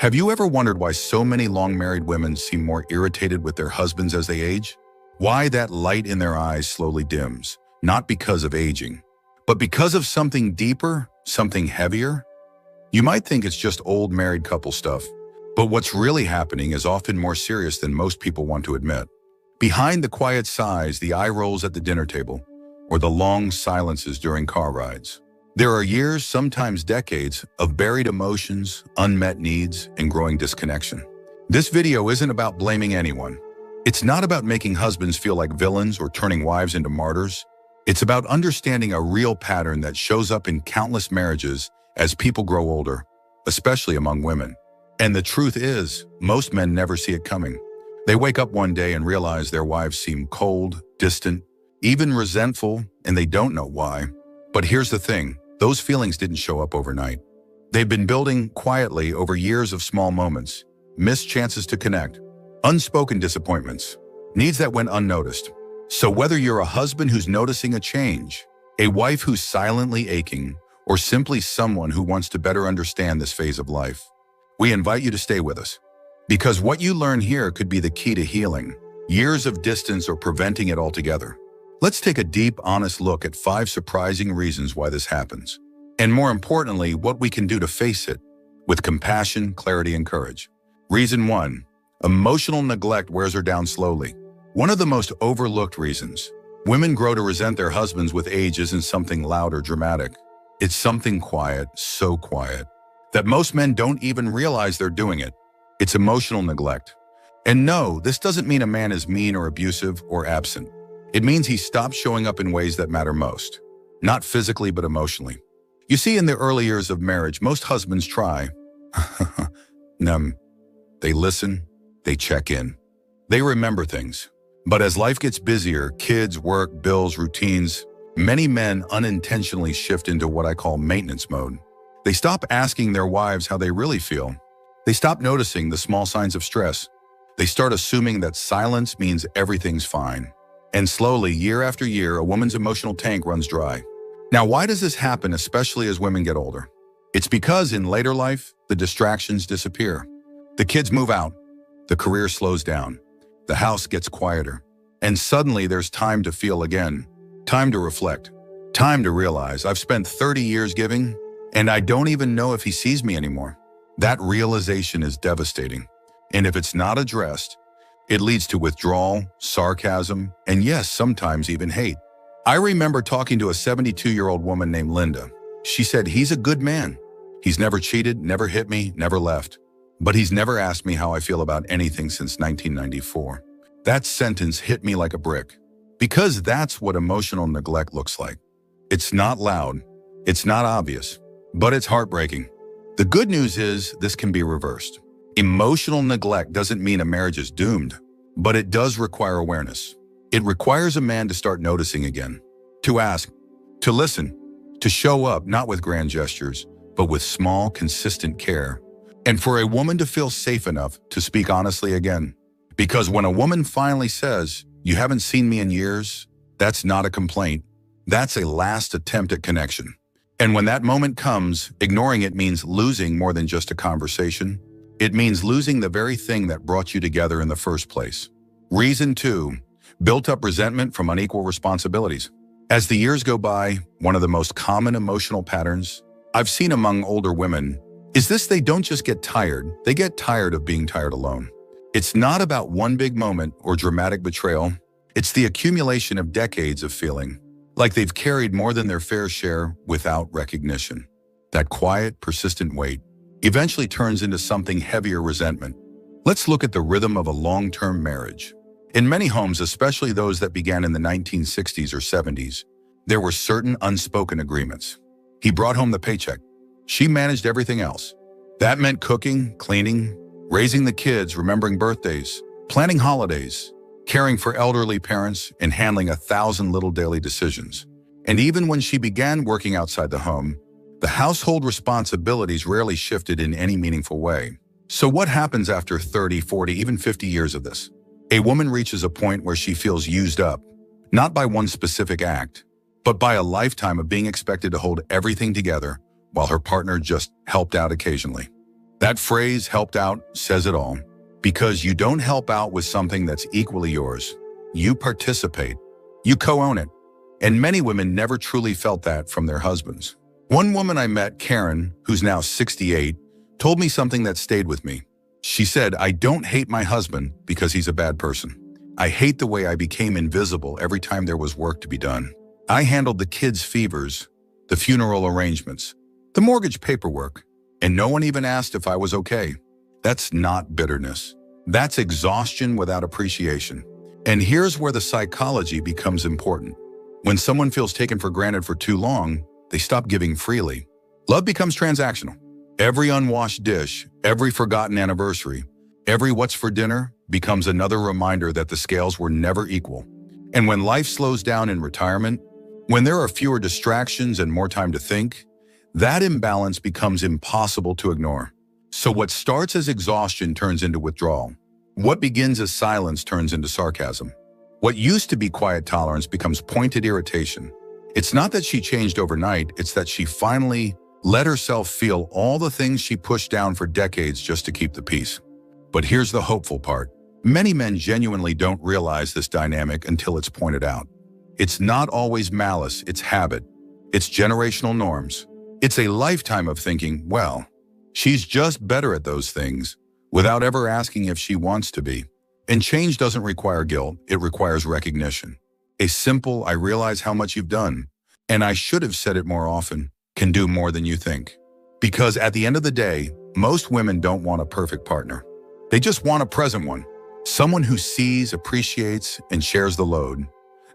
Have you ever wondered why so many long-married women seem more irritated with their husbands as they age? Why that light in their eyes slowly dims, not because of aging, but because of something deeper, something heavier? You might think it's just old married couple stuff, but what's really happening is often more serious than most people want to admit. Behind the quiet sighs, the eye rolls at the dinner table, or the long silences during car rides, there are years, sometimes decades, of buried emotions, unmet needs, and growing disconnection. This video isn't about blaming anyone. It's not about making husbands feel like villains or turning wives into martyrs. It's about understanding a real pattern that shows up in countless marriages as people grow older, especially among women. And the truth is, most men never see it coming. They wake up one day and realize their wives seem cold, distant, even resentful, and they don't know why. But here's the thing. Those feelings didn't show up overnight. They've been building quietly over years of small moments, missed chances to connect, unspoken disappointments, needs that went unnoticed. So whether you're a husband who's noticing a change, a wife who's silently aching, or simply someone who wants to better understand this phase of life, we invite you to stay with us. Because what you learn here could be the key to healing, years of distance or preventing it altogether. Let's take a deep, honest look at 5 surprising reasons why this happens. And more importantly, what we can do to face it with compassion, clarity, and courage. Reason 1. Emotional neglect wears her down slowly. One of the most overlooked reasons women grow to resent their husbands with age isn't something loud or dramatic. It's something quiet, so quiet, that most men don't even realize they're doing it. It's emotional neglect. And no, this doesn't mean a man is mean or abusive or absent. It means he stopped showing up in ways that matter most, not physically but emotionally. You see, in the early years of marriage, most husbands try. They listen, they check in, they remember things. But as life gets busier, kids, work, bills, routines, many men unintentionally shift into what I call maintenance mode. They stop asking their wives how they really feel. They stop noticing the small signs of stress. They start assuming that silence means everything's fine. And slowly, year after year, a woman's emotional tank runs dry. Now, why does this happen, especially as women get older? It's because in later life, the distractions disappear. The kids move out, the career slows down, the house gets quieter, and suddenly there's time to feel again, time to reflect, time to realize I've spent 30 years giving, and I don't even know if he sees me anymore. That realization is devastating, and if it's not addressed, it leads to withdrawal, sarcasm, and yes, sometimes even hate. I remember talking to a 72-year-old woman named Linda. She said, "He's a good man. He's never cheated, never hit me, never left. But he's never asked me how I feel about anything since 1994. That sentence hit me like a brick. Because that's what emotional neglect looks like. It's not loud, it's not obvious, but it's heartbreaking. The good news is this can be reversed. Emotional neglect doesn't mean a marriage is doomed, but it does require awareness. It requires a man to start noticing again, to ask, to listen, to show up not with grand gestures, but with small, consistent care. And for a woman to feel safe enough to speak honestly again. Because when a woman finally says, "You haven't seen me in years," that's not a complaint. That's a last attempt at connection. And when that moment comes, ignoring it means losing more than just a conversation. It means losing the very thing that brought you together in the first place. Reason 2, built up resentment from unequal responsibilities. As the years go by, one of the most common emotional patterns I've seen among older women is this: they don't just get tired, they get tired of being tired alone. It's not about one big moment or dramatic betrayal. It's the accumulation of decades of feeling like they've carried more than their fair share without recognition. That quiet, persistent weight eventually turns into something heavier: resentment. Let's look at the rhythm of a long-term marriage. In many homes, especially those that began in the 1960s or 70s, there were certain unspoken agreements. He brought home the paycheck. She managed everything else. That meant cooking, cleaning, raising the kids, remembering birthdays, planning holidays, caring for elderly parents, and handling 1,000 little daily decisions. And even when she began working outside the home, the household responsibilities rarely shifted in any meaningful way. So what happens after 30, 40, even 50 years of this? A woman reaches a point where she feels used up, not by one specific act, but by a lifetime of being expected to hold everything together while her partner just helped out occasionally. That phrase, helped out, says it all. Because you don't help out with something that's equally yours. You participate. You co-own it. And many women never truly felt that from their husbands. One woman I met, Karen, who's now 68, told me something that stayed with me. She said, "I don't hate my husband because he's a bad person. I hate the way I became invisible every time there was work to be done. I handled the kids' fevers, the funeral arrangements, the mortgage paperwork, and no one even asked if I was okay." That's not bitterness. That's exhaustion without appreciation. And here's where the psychology becomes important. When someone feels taken for granted for too long, they stop giving freely. Love becomes transactional. Every unwashed dish, every forgotten anniversary, every what's for dinner becomes another reminder that the scales were never equal. And when life slows down in retirement, when there are fewer distractions and more time to think, that imbalance becomes impossible to ignore. So what starts as exhaustion turns into withdrawal. What begins as silence turns into sarcasm. What used to be quiet tolerance becomes pointed irritation. It's not that she changed overnight, it's that she finally let herself feel all the things she pushed down for decades just to keep the peace. But here's the hopeful part. Many men genuinely don't realize this dynamic until it's pointed out. It's not always malice, it's habit. It's generational norms. It's a lifetime of thinking, well, she's just better at those things, without ever asking if she wants to be. And change doesn't require guilt, it requires recognition. A simple, "I realize how much you've done, and I should have said it more often," can do more than you think. Because at the end of the day, most women don't want a perfect partner. They just want a present one. Someone who sees, appreciates, and shares the load,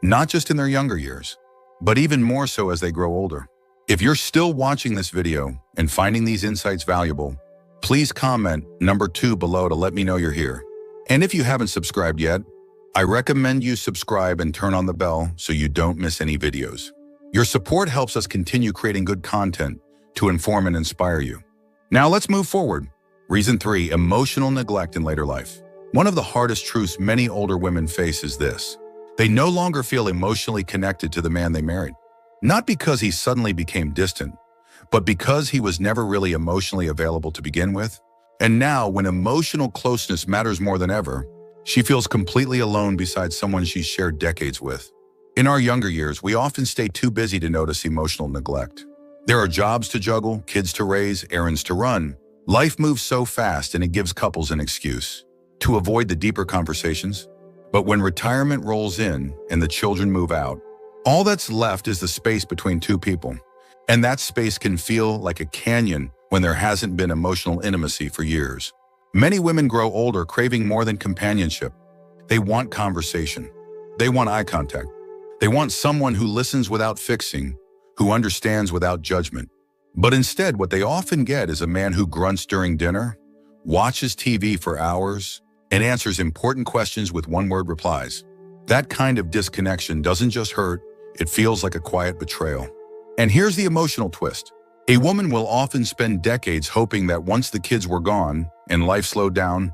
not just in their younger years, but even more so as they grow older. If you're still watching this video and finding these insights valuable, please comment number 2 below to let me know you're here. And if you haven't subscribed yet, I recommend you subscribe and turn on the bell so you don't miss any videos. Your support helps us continue creating good content to inform and inspire you. Now let's move forward. Reason 3, emotional neglect in later life. One of the hardest truths many older women face is this. They no longer feel emotionally connected to the man they married. Not because he suddenly became distant, but because he was never really emotionally available to begin with. And now, when emotional closeness matters more than ever, she feels completely alone beside someone she's shared decades with. In our younger years, we often stay too busy to notice emotional neglect. There are jobs to juggle, kids to raise, errands to run. Life moves so fast and it gives couples an excuse to avoid the deeper conversations. But when retirement rolls in and the children move out, all that's left is the space between two people. And that space can feel like a canyon when there hasn't been emotional intimacy for years. Many women grow older craving more than companionship. They want conversation. They want eye contact. They want someone who listens without fixing, who understands without judgment. But instead, what they often get is a man who grunts during dinner, watches TV for hours, and answers important questions with one-word replies. That kind of disconnection doesn't just hurt, it feels like a quiet betrayal. And here's the emotional twist. A woman will often spend decades hoping that once the kids were gone and life slowed down,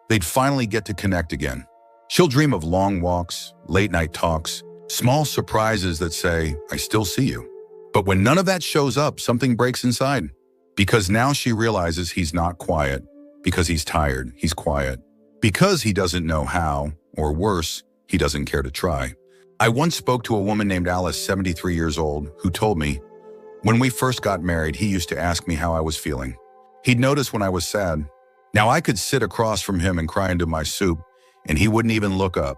they'd finally get to connect again. She'll dream of long walks, late-night talks, small surprises that say, "I still see you." But when none of that shows up, something breaks inside. Because now she realizes he's not quiet, because he's tired, he's quiet. Because he doesn't know how, or worse, he doesn't care to try. I once spoke to a woman named Alice, 73 years old, who told me, "When we first got married, he used to ask me how I was feeling. He'd notice when I was sad. Now I could sit across from him and cry into my soup, and he wouldn't even look up.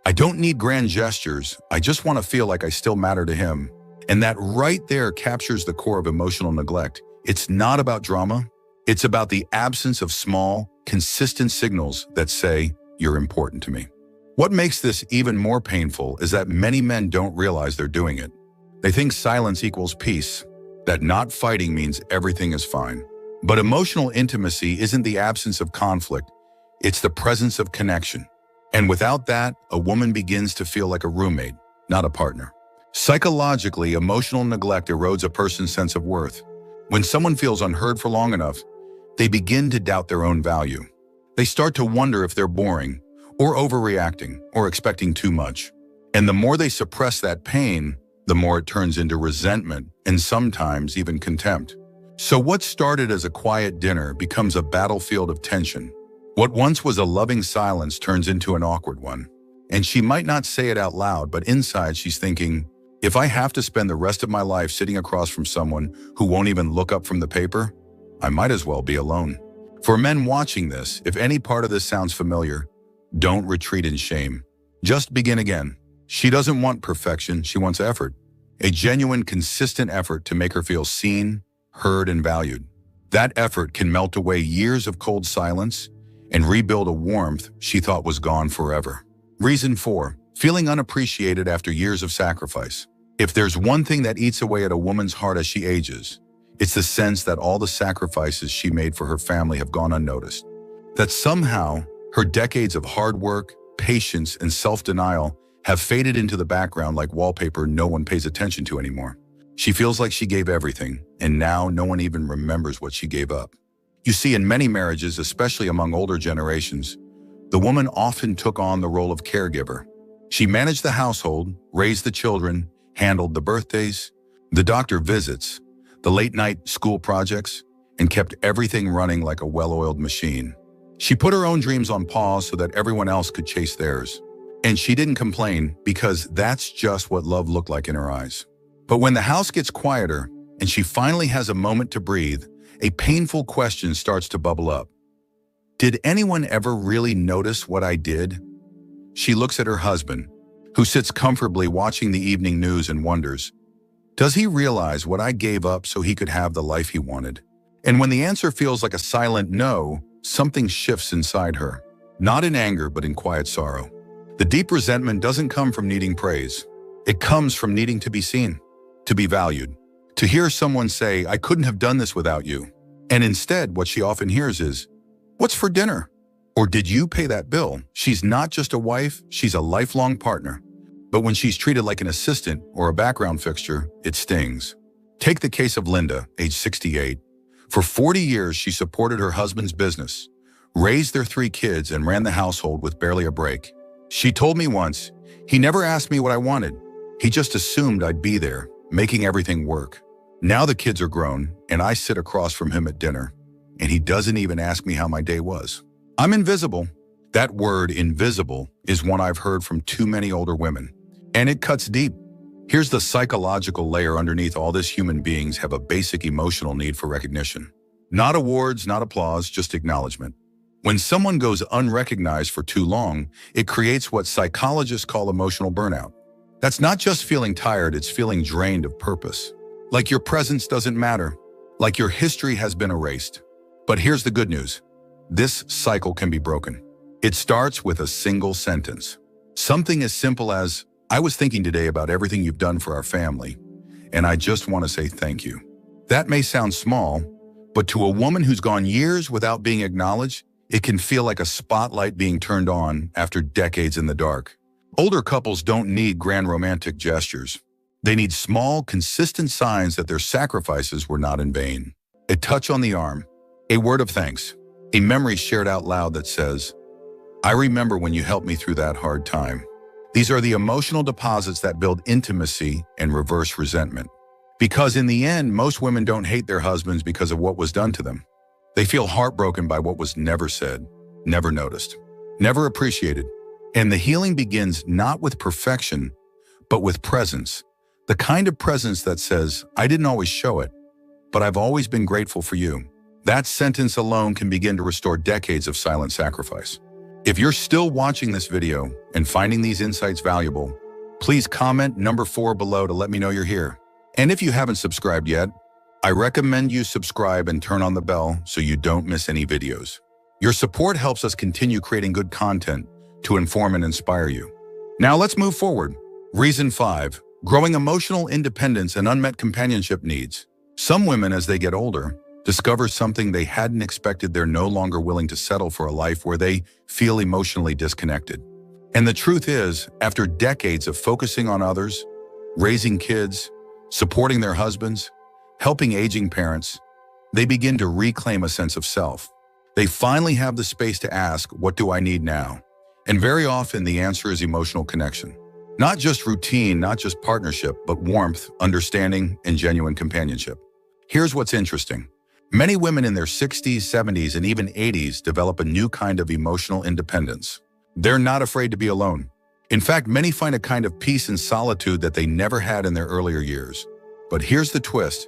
I don't need grand gestures. I just want to feel like I still matter to him." And that right there captures the core of emotional neglect. It's not about drama. It's about the absence of small, consistent signals that say, "You're important to me." What makes this even more painful is that many men don't realize they're doing it. They think silence equals peace, that not fighting means everything is fine. But emotional intimacy isn't the absence of conflict. It's the presence of connection. And without that, a woman begins to feel like a roommate, not a partner. Psychologically, emotional neglect erodes a person's sense of worth. When someone feels unheard for long enough, they begin to doubt their own value. They start to wonder if they're boring, or overreacting, or expecting too much. And the more they suppress that pain, the more it turns into resentment and sometimes even contempt. So what started as a quiet dinner becomes a battlefield of tension. What once was a loving silence turns into an awkward one. And she might not say it out loud, but inside she's thinking, if I have to spend the rest of my life sitting across from someone who won't even look up from the paper, I might as well be alone. For men watching this, if any part of this sounds familiar, don't retreat in shame. Just begin again. She doesn't want perfection, she wants effort. A genuine, consistent effort to make her feel seen, heard, and valued. That effort can melt away years of cold silence and rebuild a warmth she thought was gone forever. Reason 4, feeling unappreciated after years of sacrifice. If there's one thing that eats away at a woman's heart as she ages, it's the sense that all the sacrifices she made for her family have gone unnoticed. That somehow, her decades of hard work, patience, and self-denial have faded into the background like wallpaper no one pays attention to anymore. She feels like she gave everything, and now no one even remembers what she gave up. You see, in many marriages, especially among older generations, the woman often took on the role of caregiver. She managed the household, raised the children, handled the birthdays, the doctor visits, the late-night school projects, and kept everything running like a well-oiled machine. She put her own dreams on pause so that everyone else could chase theirs. And she didn't complain because that's just what love looked like in her eyes. But when the house gets quieter and she finally has a moment to breathe, a painful question starts to bubble up. Did anyone ever really notice what I did? She looks at her husband, who sits comfortably watching the evening news and wonders, does he realize what I gave up so he could have the life he wanted? And when the answer feels like a silent no, something shifts inside her, not in anger, but in quiet sorrow. The deep resentment doesn't come from needing praise. It comes from needing to be seen, to be valued, to hear someone say, I couldn't have done this without you. And instead, what she often hears is, what's for dinner? Or did you pay that bill? She's not just a wife, she's a lifelong partner. But when she's treated like an assistant or a background fixture, it stings. Take the case of Linda, age 68. For 40 years, she supported her husband's business, raised their 3 kids, and ran the household with barely a break. She told me once, he never asked me what I wanted. He just assumed I'd be there, making everything work. Now the kids are grown, and I sit across from him at dinner, and he doesn't even ask me how my day was. I'm invisible. That word, invisible, is one I've heard from too many older women. And it cuts deep. Here's the psychological layer underneath all this: human beings have a basic emotional need for recognition. Not awards, not applause, just acknowledgement. When someone goes unrecognized for too long, it creates what psychologists call emotional burnout. That's not just feeling tired, it's feeling drained of purpose. Like your presence doesn't matter, like your history has been erased. But here's the good news. This cycle can be broken. It starts with a single sentence. Something as simple as, I was thinking today about everything you've done for our family, and I just want to say thank you. That may sound small, but to a woman who's gone years without being acknowledged, it can feel like a spotlight being turned on after decades in the dark. Older couples don't need grand romantic gestures. They need small, consistent signs that their sacrifices were not in vain. A touch on the arm, a word of thanks, a memory shared out loud that says, I remember when you helped me through that hard time. These are the emotional deposits that build intimacy and reverse resentment. Because in the end, most women don't hate their husbands because of what was done to them. They feel heartbroken by what was never said, never noticed, never appreciated. And the healing begins not with perfection, but with presence. The kind of presence that says, I didn't always show it, but I've always been grateful for you. That sentence alone can begin to restore decades of silent sacrifice. If you're still watching this video and finding these insights valuable, please comment number 4 below to let me know you're here. And if you haven't subscribed yet, I recommend you subscribe and turn on the bell so you don't miss any videos. Your support helps us continue creating good content to inform and inspire you. Now let's move forward. Reason 5, growing emotional independence and unmet companionship needs. Some women, as they get older, discover something they hadn't expected. They're no longer willing to settle for a life where they feel emotionally disconnected. And the truth is, after decades of focusing on others, raising kids, supporting their husbands, helping aging parents, they begin to reclaim a sense of self. They finally have the space to ask, what do I need now? And very often the answer is emotional connection. Not just routine, not just partnership, but warmth, understanding, and genuine companionship. Here's what's interesting. Many women in their 60s, 70s, and even 80s develop a new kind of emotional independence. They're not afraid to be alone. In fact, many find a kind of peace and solitude that they never had in their earlier years. But here's the twist.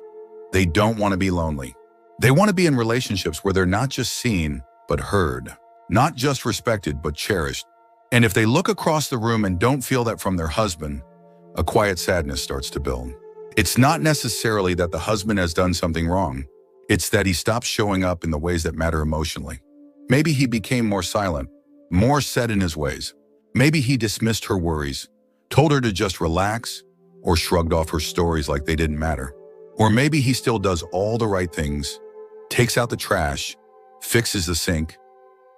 They don't want to be lonely. They want to be in relationships where they're not just seen, but heard. Not just respected, but cherished. And if they look across the room and don't feel that from their husband, a quiet sadness starts to build. It's not necessarily that the husband has done something wrong. It's that he stopped showing up in the ways that matter emotionally. Maybe he became more silent, more set in his ways. Maybe he dismissed her worries, told her to just relax, or shrugged off her stories like they didn't matter. Or maybe he still does all the right things, takes out the trash, fixes the sink,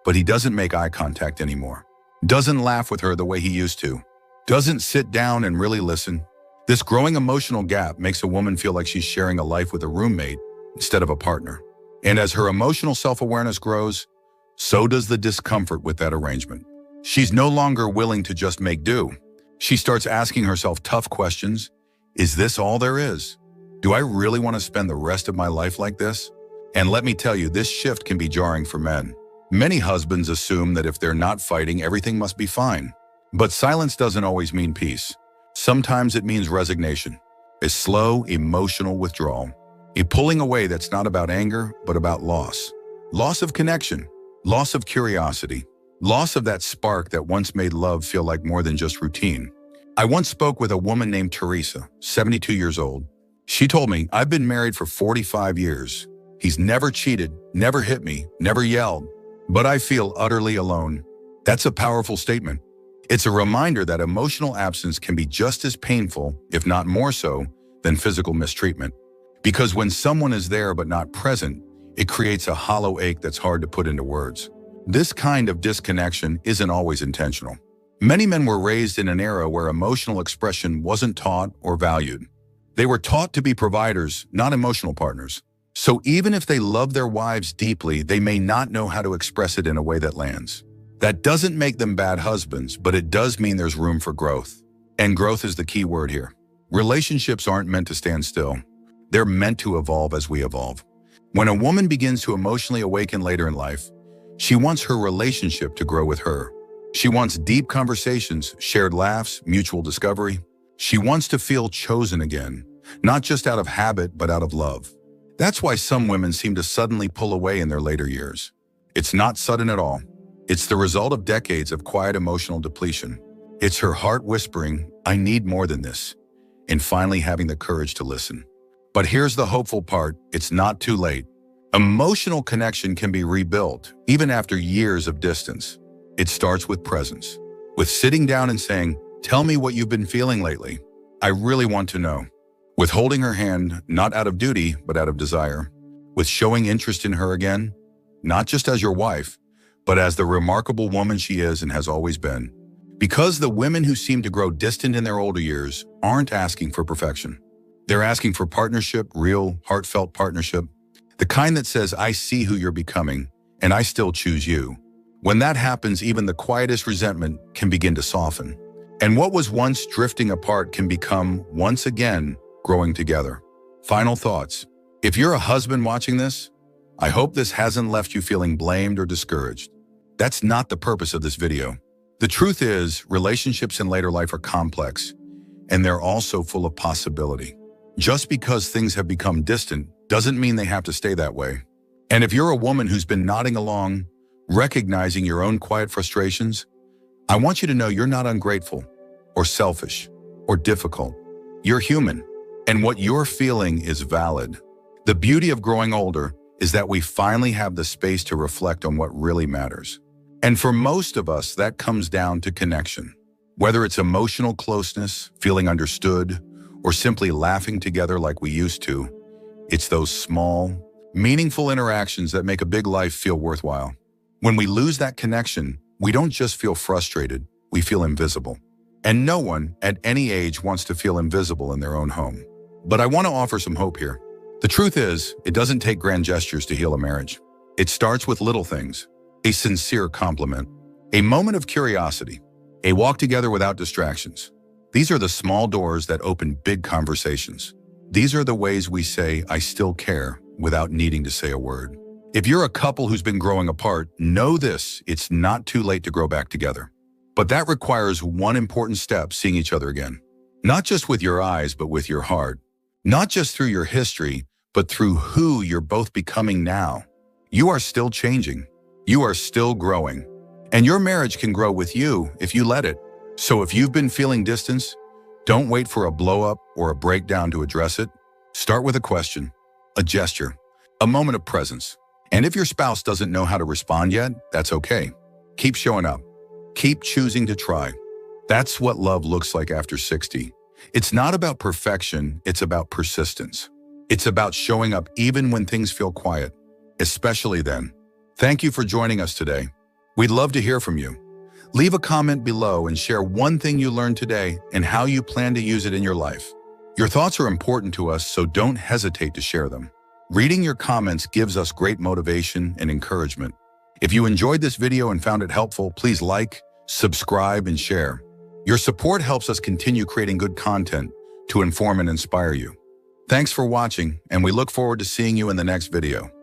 but he doesn't make eye contact anymore. Doesn't laugh with her the way he used to. Doesn't sit down and really listen. This growing emotional gap makes a woman feel like she's sharing a life with a roommate instead of a partner. And as her emotional self-awareness grows, so does the discomfort with that arrangement. She's no longer willing to just make do. She starts asking herself tough questions. Is this all there is? Do I really want to spend the rest of my life like this? And let me tell you, this shift can be jarring for men. Many husbands assume that if they're not fighting, everything must be fine. But silence doesn't always mean peace. Sometimes it means resignation, a slow, emotional withdrawal, a pulling away that's not about anger, but about loss. Loss of connection, loss of curiosity, loss of that spark that once made love feel like more than just routine. I once spoke with a woman named Teresa, 72 years old. She told me, I've been married for 45 years. He's never cheated, never hit me, never yelled, but I feel utterly alone. That's a powerful statement. It's a reminder that emotional absence can be just as painful, if not more so, than physical mistreatment. Because when someone is there but not present, it creates a hollow ache that's hard to put into words. This kind of disconnection isn't always intentional. Many men were raised in an era where emotional expression wasn't taught or valued. They were taught to be providers, not emotional partners. So even if they love their wives deeply, they may not know how to express it in a way that lands. That doesn't make them bad husbands, but it does mean there's room for growth. And growth is the key word here. Relationships aren't meant to stand still. They're meant to evolve as we evolve. When a woman begins to emotionally awaken later in life, she wants her relationship to grow with her. She wants deep conversations, shared laughs, mutual discovery. She wants to feel chosen again, not just out of habit, but out of love. That's why some women seem to suddenly pull away in their later years. It's not sudden at all. It's the result of decades of quiet emotional depletion. It's her heart whispering, I need more than this, and finally having the courage to listen. But here's the hopeful part, it's not too late. Emotional connection can be rebuilt, even after years of distance. It starts with presence, with sitting down and saying, tell me what you've been feeling lately. I really want to know. With holding her hand, not out of duty, but out of desire. With showing interest in her again, not just as your wife, but as the remarkable woman she is and has always been. Because the women who seem to grow distant in their older years aren't asking for perfection. They're asking for partnership, real, heartfelt partnership. The kind that says, I see who you're becoming, and I still choose you. When that happens, even the quietest resentment can begin to soften. And what was once drifting apart can become, once again, growing together. Final thoughts. If you're a husband watching this, I hope this hasn't left you feeling blamed or discouraged. That's not the purpose of this video. The truth is, relationships in later life are complex, and they're also full of possibility. Just because things have become distant doesn't mean they have to stay that way. And if you're a woman who's been nodding along, recognizing your own quiet frustrations, I want you to know you're not ungrateful or selfish or difficult. You're human, and what you're feeling is valid. The beauty of growing older is that we finally have the space to reflect on what really matters. And for most of us, that comes down to connection. Whether it's emotional closeness, feeling understood, or simply laughing together like we used to, it's those small, meaningful interactions that make a big life feel worthwhile. When we lose that connection, we don't just feel frustrated, we feel invisible. And no one at any age wants to feel invisible in their own home. But I want to offer some hope here. The truth is, it doesn't take grand gestures to heal a marriage. It starts with little things. A sincere compliment, a moment of curiosity, a walk together without distractions. These are the small doors that open big conversations. These are the ways we say, I still care, without needing to say a word. If you're a couple who's been growing apart, know this, it's not too late to grow back together. But that requires one important step, seeing each other again. Not just with your eyes, but with your heart. Not just through your history, but through who you're both becoming now. You are still changing. You are still growing. And your marriage can grow with you if you let it. So if you've been feeling distance, don't wait for a blow-up or a breakdown to address it. Start with a question, a gesture, a moment of presence. And if your spouse doesn't know how to respond yet, that's okay. Keep showing up. Keep choosing to try. That's what love looks like after 60. It's not about perfection, it's about persistence. It's about showing up even when things feel quiet, especially then. Thank you for joining us today. We'd love to hear from you. Leave a comment below and share one thing you learned today and how you plan to use it in your life. Your thoughts are important to us, so don't hesitate to share them. Reading your comments gives us great motivation and encouragement. If you enjoyed this video and found it helpful, please like, subscribe, and share. Your support helps us continue creating good content to inform and inspire you. Thanks for watching, and we look forward to seeing you in the next video.